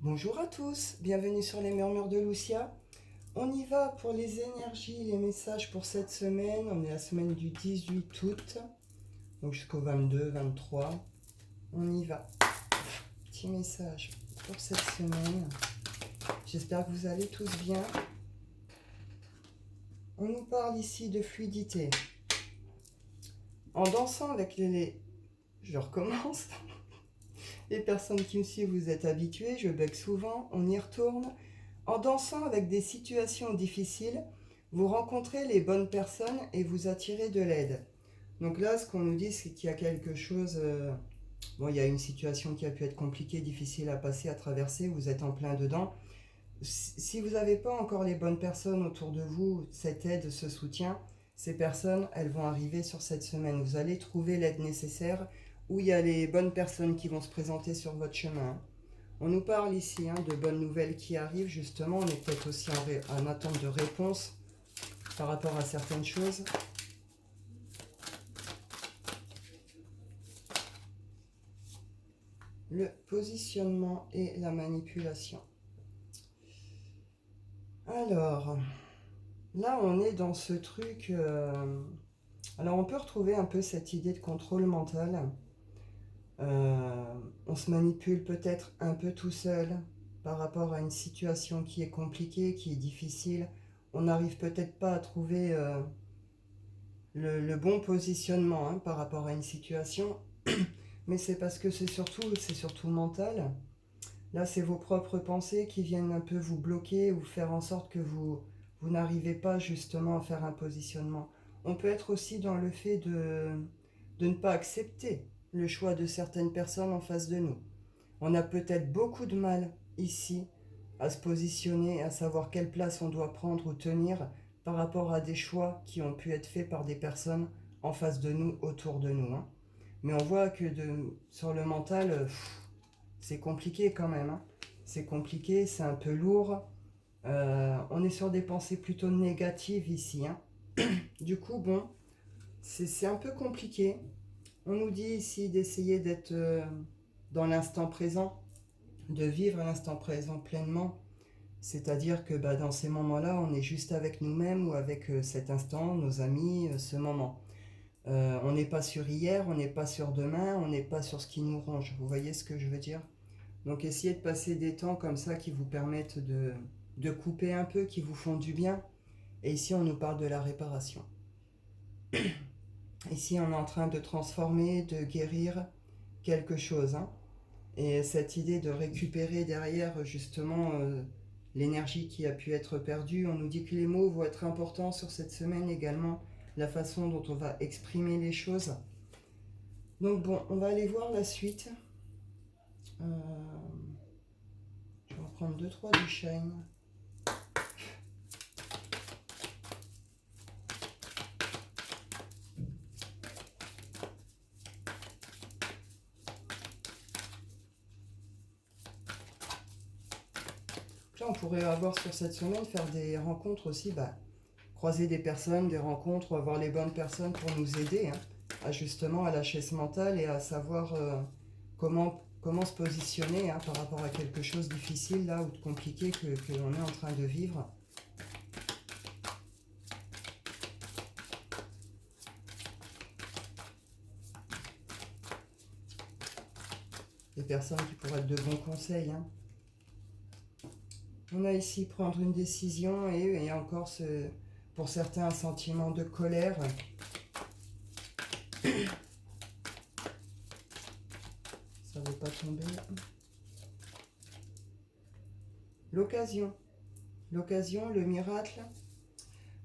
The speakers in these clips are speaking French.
Bonjour à tous, bienvenue sur les murmures de Lucia. On y va pour les énergies, les messages pour cette semaine. On est la semaine du 18 août, donc jusqu'au 22, 23. On y va. Petit message pour cette semaine. J'espère que vous allez tous bien. On nous parle ici de fluidité. En dansant avec les... Je recommence. Les personnes qui me suivent, vous êtes habitués, je bug souvent, on y retourne. En dansant avec des situations difficiles, vous rencontrez les bonnes personnes et vous attirez de l'aide. Donc là, ce qu'on nous dit, c'est qu'il y a quelque chose... bon, il y a une situation qui a pu être compliquée, difficile à passer, à traverser, vous êtes en plein dedans. Si vous n'avez pas encore les bonnes personnes autour de vous, cette aide, ce soutien, ces personnes, elles vont arriver sur cette semaine. Vous allez trouver l'aide nécessaire, où il y a les bonnes personnes qui vont se présenter sur votre chemin. On nous parle ici de bonnes nouvelles qui arrivent, justement. On est peut-être aussi en attente de réponse par rapport à certaines choses. Le positionnement et la manipulation. Alors, là on est dans ce truc... alors on peut retrouver un peu cette idée de contrôle mental. On se manipule peut-être un peu tout seul par rapport à une situation qui est compliquée, qui est difficile. On n'arrive peut-être pas à trouver le bon positionnement par rapport à une situation, mais c'est parce que c'est surtout mental. Là, c'est vos propres pensées qui viennent un peu vous bloquer ou faire en sorte que vous n'arrivez pas justement à faire un positionnement. On peut être aussi dans le fait de ne pas accepter le choix de certaines personnes en face de nous. On a peut-être beaucoup de mal ici à se positionner, à savoir quelle place on doit prendre ou tenir par rapport à des choix qui ont pu être faits par des personnes en face de nous, autour de nous. Mais on voit que sur le mental, c'est compliqué quand même. C'est compliqué, c'est un peu lourd. On est sur des pensées plutôt négatives ici. Du coup, bon, c'est un peu compliqué. On nous dit ici d'essayer d'être dans l'instant présent, de vivre l'instant présent pleinement. C'est-à-dire que dans ces moments-là, on est juste avec nous-mêmes ou avec cet instant, nos amis, ce moment. On n'est pas sur hier, on n'est pas sur demain, on n'est pas sur ce qui nous ronge. Vous voyez ce que je veux dire? Donc essayez de passer des temps comme ça qui vous permettent de couper un peu, qui vous font du bien. Et ici, on nous parle de la réparation. Ici, on est en train de transformer, de guérir quelque chose. Et cette idée de récupérer derrière justement l'énergie qui a pu être perdue, on nous dit que les mots vont être importants sur cette semaine également, la façon dont on va exprimer les choses. Donc bon, on va aller voir la suite. Je vais en prendre 2-3 du Shine. Là, on pourrait avoir sur cette semaine, faire des rencontres aussi, croiser des personnes, des rencontres, avoir les bonnes personnes pour nous aider à justement à lâcher ce mental et à savoir comment se positionner par rapport à quelque chose de difficile là ou de compliqué que l'on est en train de vivre. Des personnes qui pourraient être de bons conseils. On a ici prendre une décision et encore pour certains un sentiment de colère. Ça ne veut pas tomber. L'occasion, le miracle.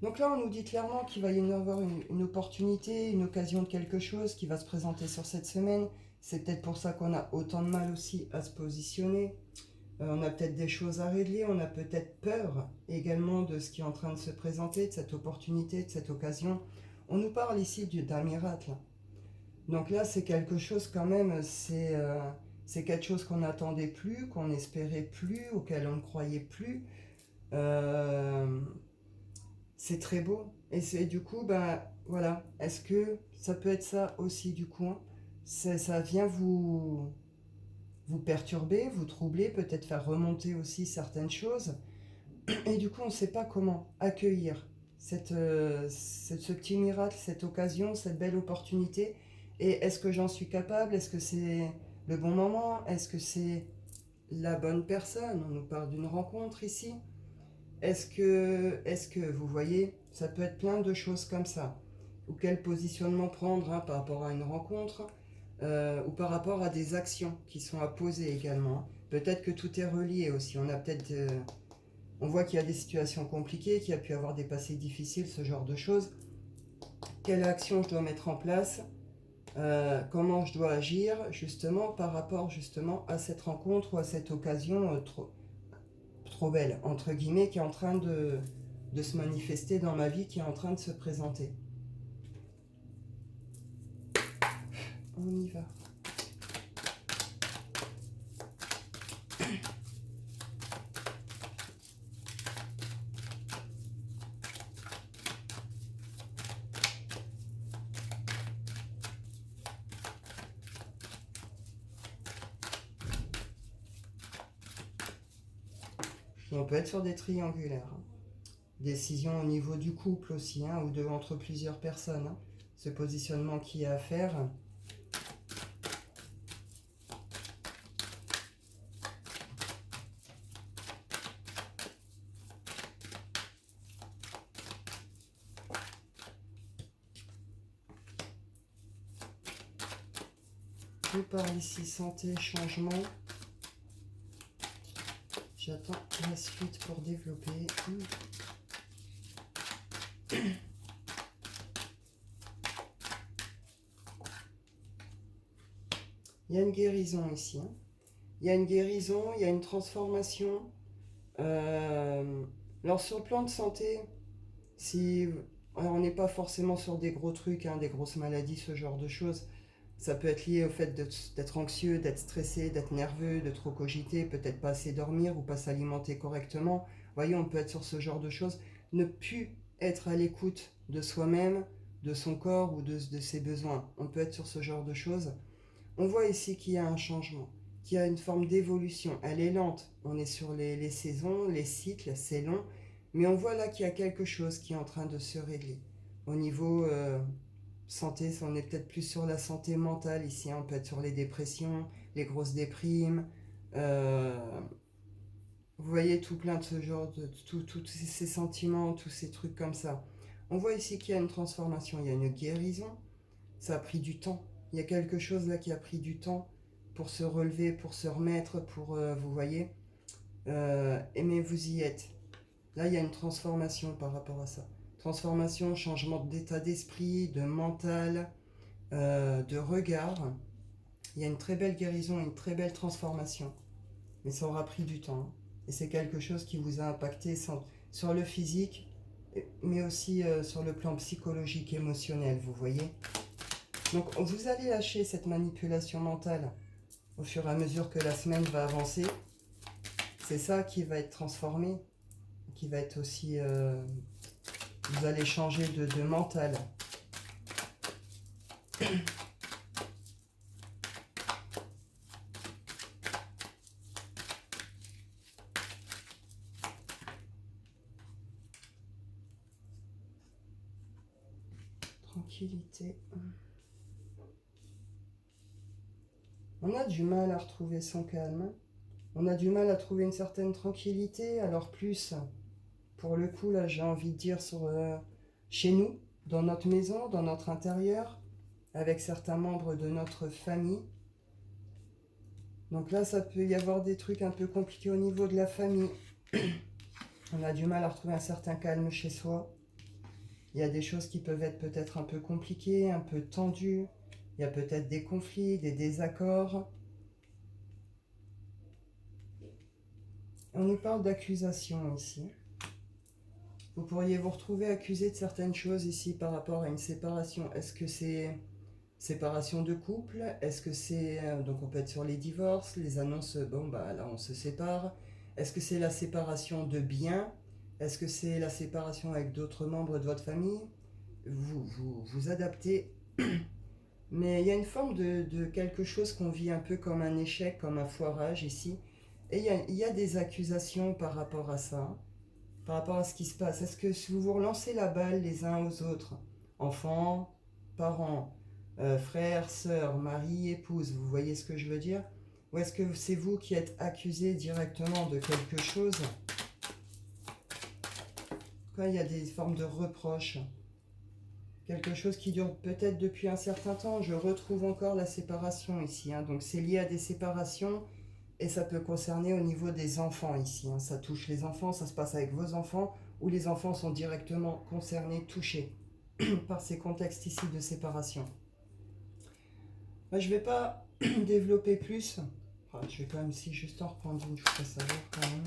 Donc là, on nous dit clairement qu'il va y avoir une opportunité, une occasion de quelque chose qui va se présenter sur cette semaine. C'est peut-être pour ça qu'on a autant de mal aussi à se positionner. On a peut-être des choses à régler, on a peut-être peur également de ce qui est en train de se présenter, de cette opportunité, de cette occasion. On nous parle ici d'un miracle. Donc là, c'est quelque chose quand même, c'est quelque chose qu'on n'attendait plus, qu'on n'espérait plus, auquel on ne croyait plus. C'est très beau. Et c'est du coup, voilà. Est-ce que ça peut être ça aussi du coup ça vient vous perturber, vous troubler, peut-être faire remonter aussi certaines choses. Et du coup, on ne sait pas comment accueillir ce petit miracle, cette occasion, cette belle opportunité. Et est-ce que j'en suis capable? Est-ce que c'est le bon moment? Est-ce que c'est la bonne personne? On nous parle d'une rencontre ici. Est-ce que vous voyez, ça peut être plein de choses comme ça. Ou quel positionnement prendre par rapport à une rencontre, ou par rapport à des actions qui sont à poser également. Peut-être que tout est relié aussi. On voit qu'il y a des situations compliquées, qu'il y a pu avoir des passés difficiles, ce genre de choses. Quelle action je dois mettre en place? Comment je dois agir justement par rapport justement à cette rencontre ou à cette occasion trop belle, entre guillemets, qui est en train de se manifester dans ma vie, qui est en train de se présenter. On y va. On peut être sur des triangulaires. Décision au niveau du couple aussi, ou entre plusieurs personnes. Ce positionnement qui est à faire. Je parle ici santé, changement. J'attends la suite pour développer. Il y a une guérison ici. Il y a une guérison, il y a une transformation. Alors sur le plan de santé, si alors, on n'est pas forcément sur des gros trucs, des grosses maladies, ce genre de choses. Ça peut être lié au fait d'être anxieux, d'être stressé, d'être nerveux, de trop cogiter, peut-être pas assez dormir ou pas s'alimenter correctement. Voyez, on peut être sur ce genre de choses. Ne plus être à l'écoute de soi-même, de son corps ou de ses besoins. On peut être sur ce genre de choses. On voit ici qu'il y a un changement, qu'il y a une forme d'évolution. Elle est lente. On est sur les saisons, les cycles, c'est long. Mais on voit là qu'il y a quelque chose qui est en train de se régler. Au niveau santé, on est peut-être plus sur la santé mentale ici. On peut être sur les dépressions, les grosses déprimes. Vous voyez tout plein de ce genre, tous ces sentiments, tous ces trucs comme ça. On voit ici qu'il y a une transformation, il y a une guérison. Ça a pris du temps. Il y a quelque chose là qui a pris du temps pour se relever, pour se remettre, vous voyez. Mais vous y êtes. Là, il y a une transformation par rapport à ça. Transformation, changement d'état d'esprit, de mental, de regard. Il y a une très belle guérison, une très belle transformation. Mais ça aura pris du temps. Et c'est quelque chose qui vous a impacté sur le physique, mais aussi sur le plan psychologique, émotionnel, vous voyez. Donc vous allez lâcher cette manipulation mentale au fur et à mesure que la semaine va avancer. C'est ça qui va être transformé, qui va être aussi... vous allez changer de mental. Tranquillité. On a du mal à retrouver son calme. On a du mal à trouver une certaine tranquillité. Alors plus, pour le coup, là, j'ai envie de dire chez nous, dans notre maison, dans notre intérieur, avec certains membres de notre famille. Donc là, ça peut y avoir des trucs un peu compliqués au niveau de la famille. On a du mal à retrouver un certain calme chez soi. Il y a des choses qui peuvent être peut-être un peu compliquées, un peu tendues. Il y a peut-être des conflits, des désaccords. On nous parle d'accusation ici. Vous pourriez vous retrouver accusé de certaines choses ici par rapport à une séparation. Est-ce que c'est séparation de couple? Est-ce que c'est... donc on peut être sur les divorces, les annonces, bon bah là on se sépare. Est-ce que c'est la séparation de biens? Est-ce que c'est la séparation avec d'autres membres de votre famille? Vous adaptez Mais il y a une forme de quelque chose qu'on vit un peu comme un échec, comme un foirage ici. Et il y a des accusations par rapport à ça, hein, par rapport à ce qui se passe. Est-ce que si vous vous relancez la balle les uns aux autres, enfants, parents, frères, sœurs, mari, épouse, vous voyez ce que je veux dire? Ou est-ce que c'est vous qui êtes accusé directement de quelque chose? Quand il y a des formes de reproches, quelque chose qui dure peut-être depuis un certain temps. Je retrouve encore la séparation ici, hein. Donc c'est lié à des séparations et ça peut concerner au niveau des enfants ici, hein. Ça touche les enfants, ça se passe avec vos enfants ou les enfants sont directement concernés, touchés par ces contextes ici de séparation. Moi, je ne vais pas développer plus. Enfin, je vais quand même si juste en reprendre une, je voudrais savoir quand même.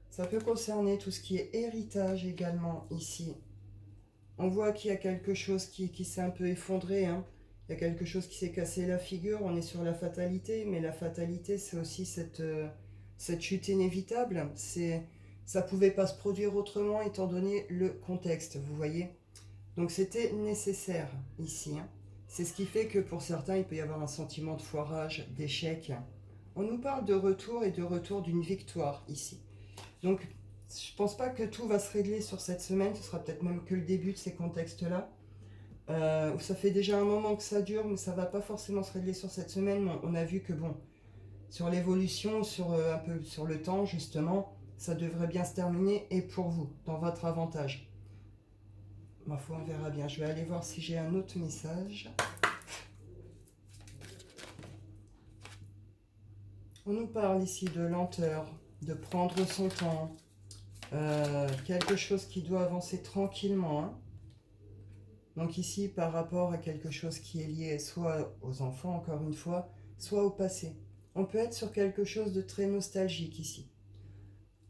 Ça peut concerner tout ce qui est héritage également ici. On voit qu'il y a quelque chose qui s'est un peu effondré, hein. Il y a quelque chose qui s'est cassé la figure. On est sur la fatalité, mais la fatalité, c'est aussi cette chute inévitable. Ça ne pouvait pas se produire autrement étant donné le contexte, vous voyez. Donc c'était nécessaire ici, hein. C'est ce qui fait que pour certains, il peut y avoir un sentiment de foirage, d'échec. On nous parle de retour et de retour d'une victoire ici. Donc je ne pense pas que tout va se régler sur cette semaine, ce sera peut-être même que le début de ces contextes-là. Ça fait déjà un moment que ça dure, mais ça ne va pas forcément se régler sur cette semaine. Mais on a vu que bon, sur l'évolution, un peu sur le temps justement, ça devrait bien se terminer et pour vous, dans votre avantage. Ma foi, on verra bien. Je vais aller voir si j'ai un autre message. On nous parle ici de lenteur, de prendre son temps, quelque chose qui doit avancer tranquillement, hein. Donc ici, par rapport à quelque chose qui est lié soit aux enfants, encore une fois, soit au passé. On peut être sur quelque chose de très nostalgique ici.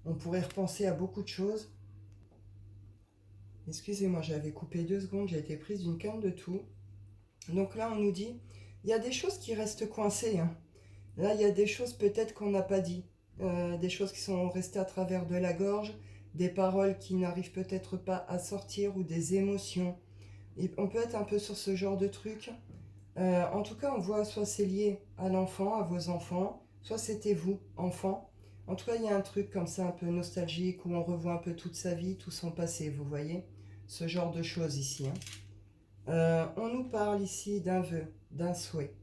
On pourrait repenser à beaucoup de choses. Excusez-moi, j'avais coupé 2 secondes, j'ai été prise d'une canne de tout. Donc là, on nous dit, il y a des choses qui restent coincées, hein. Là, il y a des choses peut-être qu'on n'a pas dit. Des choses qui sont restées à travers de la gorge, des paroles qui n'arrivent peut-être pas à sortir ou des émotions. Et on peut être un peu sur ce genre de truc. En tout cas, on voit soit c'est lié à l'enfant, à vos enfants, soit c'était vous, enfant. En tout cas, il y a un truc comme ça un peu nostalgique où on revoit un peu toute sa vie, tout son passé, vous voyez? Ce genre de choses ici, hein. On nous parle ici d'un vœu, d'un souhait.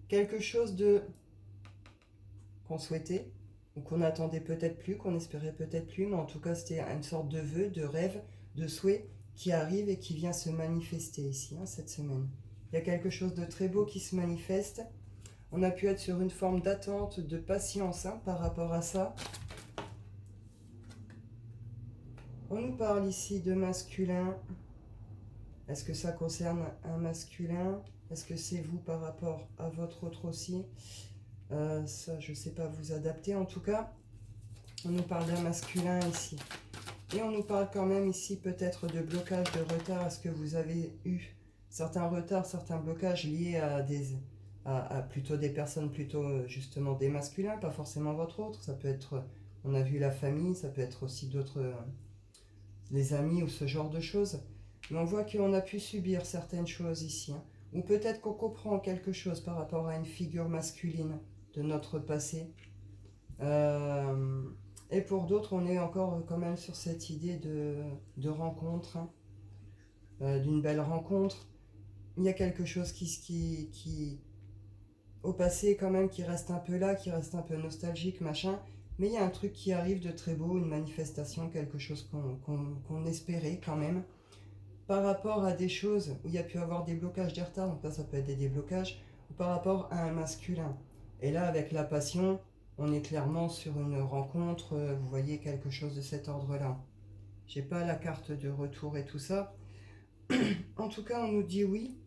Quelque chose de qu'on souhaitait ou qu'on attendait peut-être plus, qu'on espérait peut-être plus, mais en tout cas, c'était une sorte de vœu, de rêve, de souhait qui arrive et qui vient se manifester ici, hein, cette semaine. Il y a quelque chose de très beau qui se manifeste. On a pu être sur une forme d'attente, de patience, hein, par rapport à ça. On nous parle ici de masculin. Est-ce que ça concerne un masculin? Est-ce que c'est vous par rapport à votre autre aussi? Ça, je ne sais pas vous adapter. En tout cas, on nous parle d'un masculin ici. Et on nous parle quand même ici peut-être de blocage, de retard. Est-ce que vous avez eu certains retards, certains blocages liés à plutôt des personnes, plutôt justement des masculins, pas forcément votre autre. Ça peut être, on a vu la famille, ça peut être aussi d'autres, les amis ou ce genre de choses. Mais on voit qu'on a pu subir certaines choses ici, hein. Ou peut-être qu'on comprend quelque chose par rapport à une figure masculine de notre passé. Et pour d'autres, on est encore quand même sur cette idée de rencontre, hein, d'une belle rencontre. Il y a quelque chose qui, au passé quand même, qui reste un peu là, qui reste un peu nostalgique, machin. Mais il y a un truc qui arrive de très beau, une manifestation, quelque chose qu'on espérait quand même. Par rapport à des choses où il y a pu avoir des blocages, des retards, donc là ça peut être des déblocages, ou par rapport à un masculin. Et là, avec la passion, on est clairement sur une rencontre, vous voyez, quelque chose de cet ordre-là. J'ai pas la carte de retour et tout ça. En tout cas, on nous dit oui,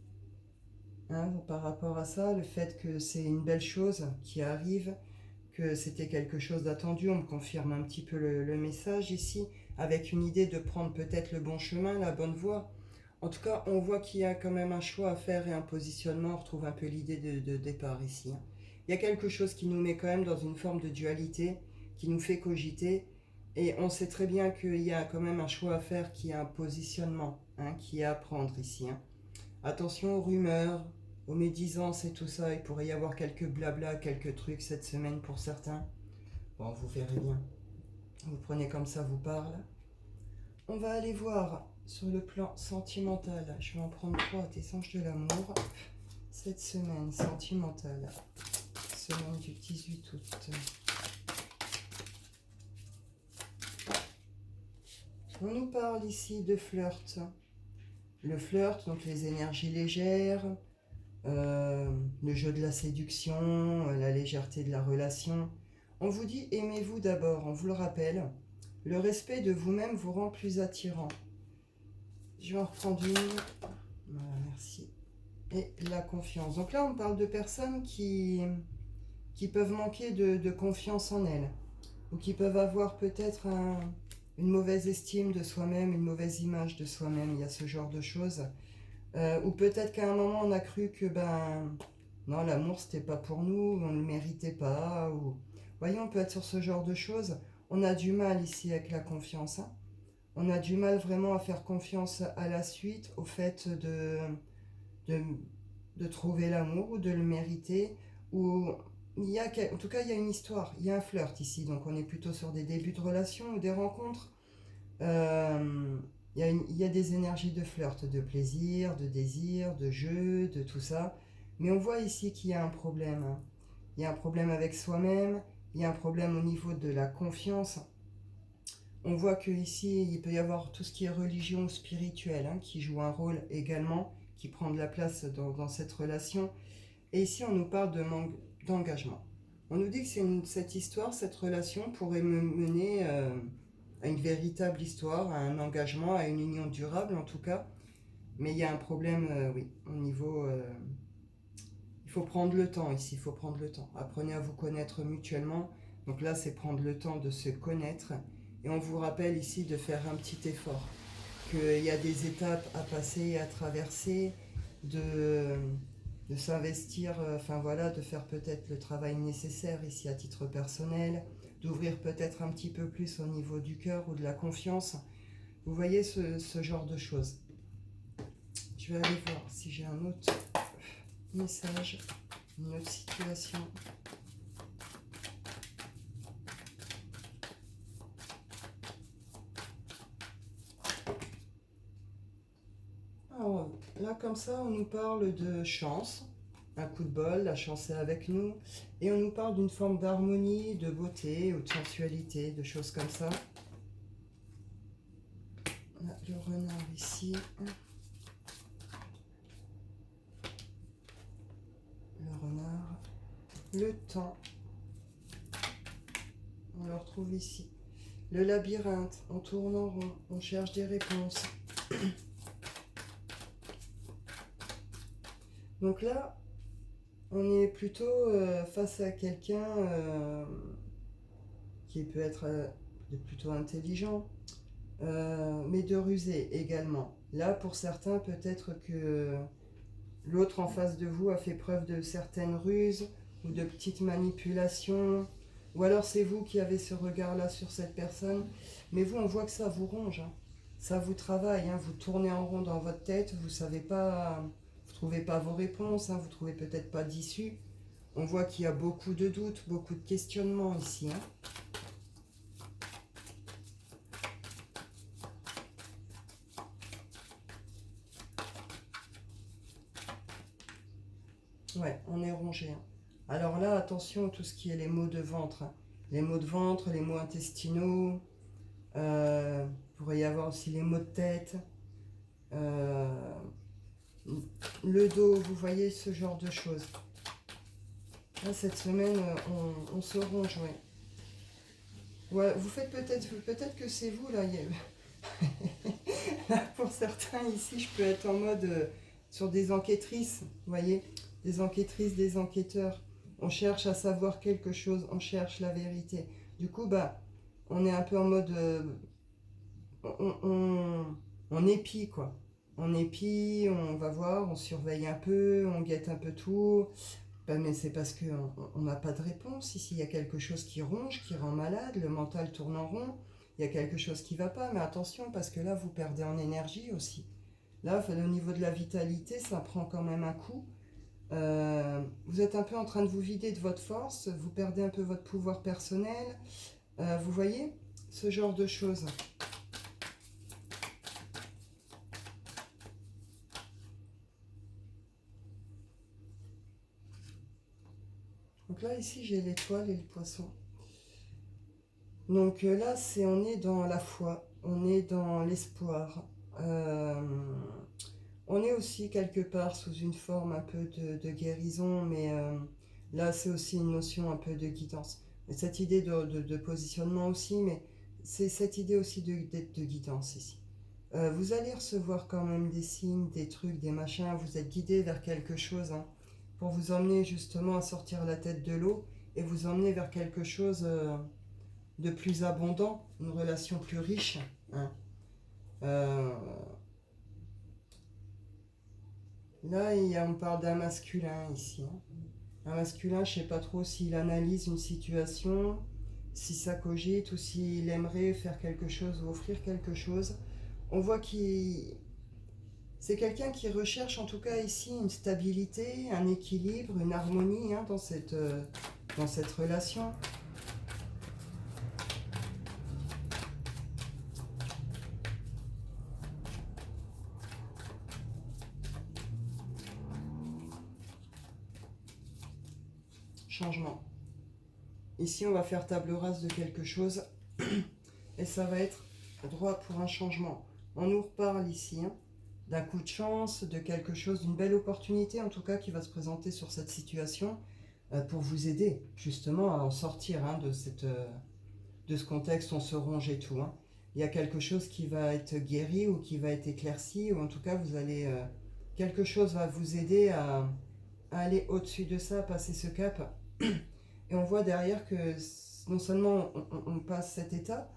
hein, par rapport à ça, le fait que c'est une belle chose qui arrive, que c'était quelque chose d'attendu, on me confirme un petit peu le message ici, avec une idée de prendre peut-être le bon chemin, la bonne voie. En tout cas, on voit qu'il y a quand même un choix à faire et un positionnement, on retrouve un peu l'idée de départ ici, hein. Il y a quelque chose qui nous met quand même dans une forme de dualité, qui nous fait cogiter, Et on sait très bien qu'il y a quand même un choix à faire, qui est un positionnement, hein, qui est à prendre ici, hein. Attention aux rumeurs, aux médisances et tout ça. Il pourrait y avoir quelques blabla, quelques trucs cette semaine pour certains. Bon, vous verrez bien. Vous prenez comme ça vous parle. On va aller voir sur le plan sentimental. Je vais en prendre 3 tes anges de l'amour. Cette semaine sentimentale. Semaine du 18 août. On nous parle ici de flirt. Le flirt, donc les énergies légères, le jeu de la séduction, la légèreté de la relation. On vous dit aimez-vous d'abord, on vous le rappelle. Le respect de vous-même vous rend plus attirant. Je vais en reprendre une. Voilà, merci. Et la confiance. Donc là, on parle de personnes qui peuvent manquer de confiance en elles, ou qui peuvent avoir peut-être une mauvaise estime de soi-même, une mauvaise image de soi-même. Il y a ce genre de choses. Ou peut-être qu'à un moment, on a cru que non, l'amour, c'était pas pour nous, on ne le méritait pas. Ou... Voyez, on peut être sur ce genre de choses. On a du mal ici avec la confiance, hein. On a du mal vraiment à faire confiance à la suite, au fait de, de trouver l'amour ou de le mériter. Ou en tout cas, il y a une histoire, il y a un flirt ici. Donc, on est plutôt sur des débuts de relation ou des rencontres. Euh, il y a des énergies de flirt, de plaisir, de désir, de jeu, de tout ça. Mais on voit ici qu'il y a un problème, hein. Il y a un problème avec soi-même, il y a un problème au niveau de la confiance. On voit que ici, il peut y avoir tout ce qui est religion spirituelle, hein, qui joue un rôle également, qui prend de la place dans cette relation. Et ici, on nous parle de manque d'engagement. On nous dit que cette histoire, cette relation pourrait me mener à une véritable histoire, à un engagement, à une union durable en tout cas. Mais il y a un problème, oui, au niveau... il faut prendre le temps ici, il faut prendre le temps. Apprenez à vous connaître mutuellement. Donc là, c'est prendre le temps de se connaître. Et on vous rappelle ici de faire un petit effort. Qu'il y a des étapes à passer, à traverser, de, de s'investir, enfin voilà, de faire peut-être le travail nécessaire ici à titre personnel, d'ouvrir peut-être un petit peu plus au niveau du cœur ou de la confiance. Vous voyez ce genre de choses. Je vais aller voir si j'ai un autre message, une autre situation. Alors, là, comme ça, on nous parle de chance, un coup de bol, la chance est avec nous, et on nous parle d'une forme d'harmonie, de beauté ou de sensualité, de choses comme ça. Là, le renard ici. Le renard. Le temps. On le retrouve ici. Le labyrinthe, on tourne en rond, on cherche des réponses. Donc là, on est plutôt face à quelqu'un qui peut être plutôt intelligent, mais de rusé également. Là, pour certains, peut-être que l'autre en face de vous a fait preuve de certaines ruses ou de petites manipulations, ou alors c'est vous qui avez ce regard-là sur cette personne, mais vous, on voit que ça vous ronge, hein. Ça vous travaille, hein. Vous tournez en rond dans votre tête, vous savez pas, vous trouvez pas vos réponses, hein. Vous trouvez peut-être pas d'issue. On voit qu'il y a beaucoup de doutes, beaucoup de questionnements ici, hein. Ouais, on est rongé, hein. Alors là, attention à tout ce qui est les maux de ventre, hein. Les maux de ventre, les maux intestinaux, il pourrait y avoir aussi les maux de tête, euh, le dos, vous voyez ce genre de choses. Là, cette semaine, on se ronge, ouais. Ouais, vous faites peut-être que c'est vous là. Là, pour certains ici, je peux être en mode sur des enquêtrices, vous voyez, des enquêtrices, des enquêteurs. On cherche à savoir quelque chose, on cherche la vérité. Du coup, on est un peu en mode, on, on, on épie quoi. On épie, on va voir, on surveille un peu, on guette un peu tout. Mais c'est parce qu'on n'a pas de réponse. Ici, il y a quelque chose qui ronge, qui rend malade, le mental tourne en rond. il y a quelque chose qui ne va pas, mais attention, parce que là, vous perdez en énergie aussi. Là, au niveau de la vitalité, ça prend quand même un coup. Vous êtes un peu en train de vous vider de votre force, vous perdez un peu votre pouvoir personnel. Vous voyez ce genre de choses. Donc là, ici, j'ai l'étoile et le poisson. Donc là, on est dans la foi, on est dans l'espoir. Euh, on est aussi quelque part sous une forme un peu de guérison, mais là, c'est aussi une notion un peu de guidance. Et cette idée de positionnement aussi, mais c'est cette idée aussi d'être de guidance ici. Vous allez recevoir quand même des signes, des trucs, des machins, vous êtes guidé vers quelque chose, hein, pour vous emmener justement à sortir la tête de l'eau et vous emmener vers quelque chose de plus abondant, une relation plus riche, hein. Euh, Là, on parle d'un masculin ici, hein. Un masculin, je ne sais pas trop s'il analyse une situation, si ça cogite ou s'il aimerait faire quelque chose ou offrir quelque chose. On voit qu'il... C'est quelqu'un qui recherche en tout cas ici une stabilité, un équilibre, une harmonie, hein, dans cette relation. Changement. Ici, on va faire table rase de quelque chose et ça va être droit pour un changement. On nous reparle ici, hein, d'un coup de chance, de quelque chose, d'une belle opportunité en tout cas qui va se présenter sur cette situation pour vous aider justement à en sortir, hein, de ce contexte, on se ronge et tout, hein. Il y a quelque chose qui va être guéri ou qui va être éclairci, ou en tout cas vous allez quelque chose va vous aider à aller au-dessus de ça, passer ce cap. Et on voit derrière que non seulement on passe cet état,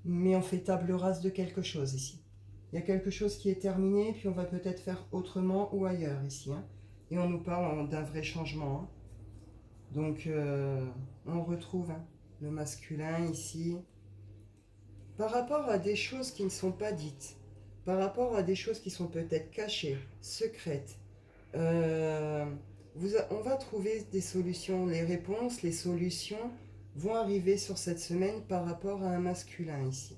mais on fait table rase de quelque chose ici. Il y a quelque chose qui est terminé, puis on va peut-être faire autrement ou ailleurs ici, hein. Et on nous parle d'un vrai changement, hein. Donc on retrouve, hein, le masculin ici. Par rapport à des choses qui ne sont pas dites, par rapport à des choses qui sont peut-être cachées, secrètes, euh, on va trouver des solutions. Les réponses, les solutions vont arriver sur cette semaine par rapport à un masculin ici.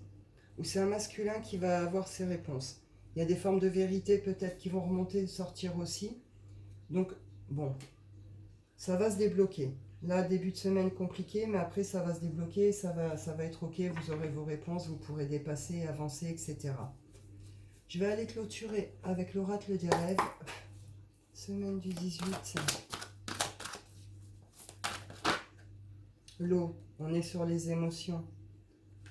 Ou c'est un masculin qui va avoir ses réponses. Il y a des formes de vérité peut-être qui vont remonter, sortir aussi. Donc, bon, ça va se débloquer. Là, début de semaine compliqué, mais après ça va se débloquer, ça va être ok, vous aurez vos réponses, vous pourrez dépasser, avancer, etc. Je vais aller clôturer avec l'oracle des rêves. Semaine du 18. L'eau, on est sur les émotions.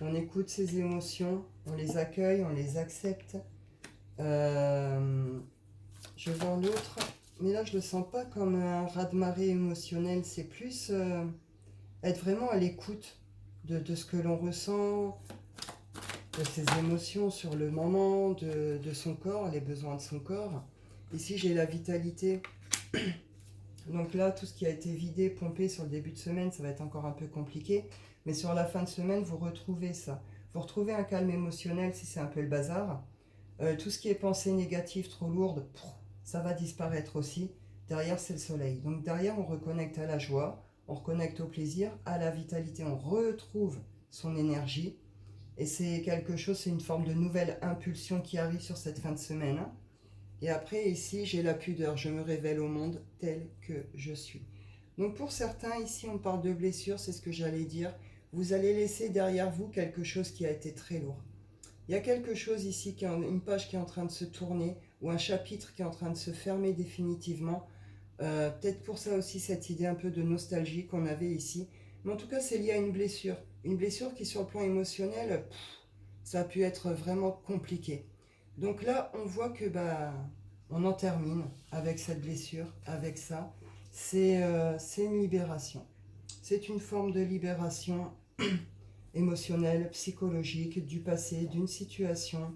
On écoute ces émotions, on les accueille, on les accepte. Je vois l'autre, mais là je le sens pas comme un raz-de-marée émotionnel, c'est plus être vraiment à l'écoute de ce que l'on ressent, de ses émotions sur le moment, de son corps, les besoins de son corps. Ici j'ai la vitalité. Donc là, tout ce qui a été vidé, pompé sur le début de semaine, ça va être encore un peu compliqué. Mais sur la fin de semaine, vous retrouvez ça. Vous retrouvez un calme émotionnel si c'est un peu le bazar. Tout ce qui est pensée négative, trop lourde, ça va disparaître aussi. Derrière, c'est le soleil. Donc derrière, on reconnecte à la joie, on reconnecte au plaisir, à la vitalité. On retrouve son énergie. Et c'est quelque chose, c'est une forme de nouvelle impulsion qui arrive sur cette fin de semaine. Et après, ici, j'ai la pudeur. Je me révèle au monde tel que je suis. Donc pour certains, ici, on parle de blessure, c'est ce que j'allais dire. Vous allez laisser derrière vous quelque chose qui a été très lourd. Il y a quelque chose ici, une page qui est en train de se tourner, ou un chapitre qui est en train de se fermer définitivement. Peut-être pour ça aussi cette idée un peu de nostalgie qu'on avait ici. Mais en tout cas, c'est lié à une blessure. Une blessure qui, sur le plan émotionnel, ça a pu être vraiment compliqué. Donc là, on voit que on en termine avec cette blessure, avec ça. C'est une libération. C'est une forme de libération émotionnelle, psychologique, du passé, d'une situation.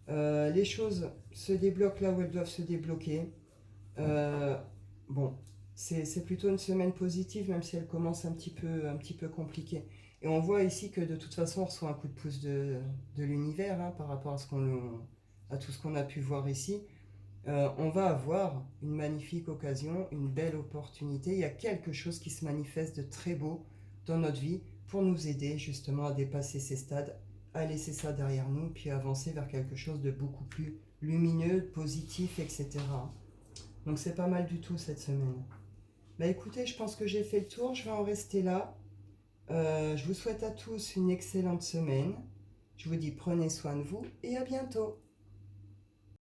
Les choses se débloquent là où elles doivent se débloquer. Euh, bon, c'est plutôt une semaine positive, même si elle commence un petit peu compliquée. Et on voit ici que de toute façon, on reçoit un coup de pouce de l'univers, hein, par rapport à tout ce qu'on a pu voir ici. On va avoir une magnifique occasion, une belle opportunité. Il y a quelque chose qui se manifeste de très beau dans notre vie pour nous aider justement à dépasser ces stades, à laisser ça derrière nous, puis avancer vers quelque chose de beaucoup plus lumineux, positif, etc. Donc c'est pas mal du tout cette semaine. Bah écoutez, je pense que j'ai fait le tour, je vais en rester là. Je vous souhaite à tous une excellente semaine. Je vous dis prenez soin de vous et à bientôt.